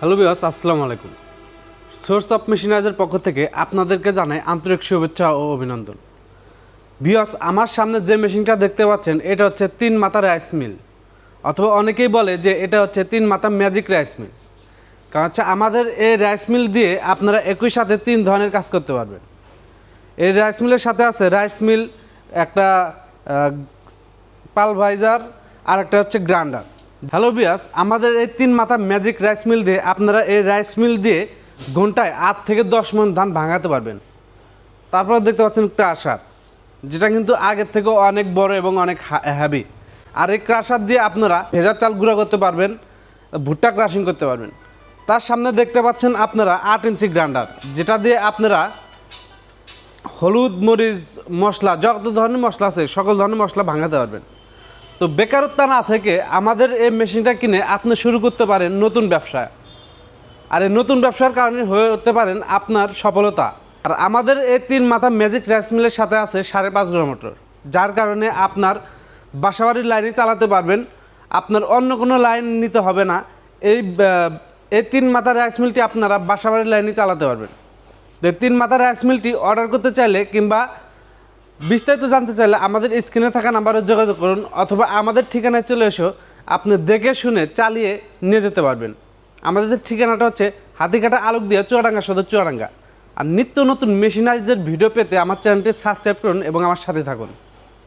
Hello viewers, আসসালামু আলাইকুম। Source of মেশিনাইজের পক্ষ থেকে আপনাদেরকে জানাই আন্তরিক শুভেচ্ছা ও অভিনন্দন। ভিউয়ার্স, আমার সামনে যে মেশিনটা দেখতে পাচ্ছেন এটা হচ্ছে 3 মাথা রাইস মিল, অথবা অনেকেই বলে যে এটা হচ্ছে 3 মাথা ম্যাজিক রাইস মিল। কারণ হচ্ছে আমাদের এই রাইস মিল দিয়ে আপনারা একই সাথে 3 ধরনের কাজ করতে পারবেন। এই রাইস মিলের সাথে আছে রাইস মিল, একটা পালভাইজার, আর একটা হচ্ছে গ্রাইন্ডার। হ্যালো বিয়াস, আমাদের এই 3 মাথা ম্যাজিক রাইস মিল দিয়ে আপনারা এই রাইস মিল দিয়ে ঘন্টায় 8 থেকে 10 মণ ধান ভাঙাতে পারবেন। তারপর দেখতে পাচ্ছেন ক্রাশার, যেটা কিন্তু আগের থেকে অনেক বড় এবং অনেক হ্যাভি। আর এই ক্রাশার দিয়ে আপনারা ভেজা চাল গুঁড়া করতে পারবেন, ভুট্টা ক্রাশিং করতে পারবেন। তার সামনে দেখতে পাচ্ছেন আপনারা 8 ইঞ্চি গ্রাইন্ডার, যেটা দিয়ে আপনারা হলুদ, মরিচ, মশলা, যত ধরনের মশলা আছে সকল ধরনের মশলা ভাঙাতে পারবেন। তো বেকারত্ব না থেকে আমাদের এই মেশিনটা কিনে আপনি শুরু করতে পারেন নতুন ব্যবসা। আর এই নতুন ব্যবসার কারণে হয়ে উঠতে পারেন আপনার সফলতা। আর আমাদের এই 3 মাথা ম্যাজিক রাইস মিলের সাথে আছে 5.5 গ্রাম মোটর, যার কারণে আপনার বাসাবাড়ির লাইনে চালাতে পারবেন, আপনার অন্য কোনো লাইন নিতে হবে না। এই এই 3 মাথা রাইস মিলটি আপনারা বাসাবাড়ির লাইনে চালাতে পারবেন। তো 3 মাথা রাইস মিলটি অর্ডার করতে চাইলে কিংবা বিস্তারিত জানতে চাইলে আমাদের স্ক্রিনে থাকা নাম্বারে যোগাযোগ করুন, অথবা আমাদের ঠিকানায় চলে এসো, আপনি দেখে শুনে চালিয়ে নিয়ে যেতে পারবেন। আমাদের ঠিকানাটা হচ্ছে হাতিকাটা আলোকদিয়া, চুয়াডাঙ্গা সদর, চুয়াডাঙ্গা। আর নিত্য নতুন মেশিনারিজের ভিডিও পেতে আমার চ্যানেলটি সাবস্ক্রাইব করুন এবং আমার সাথে থাকুন।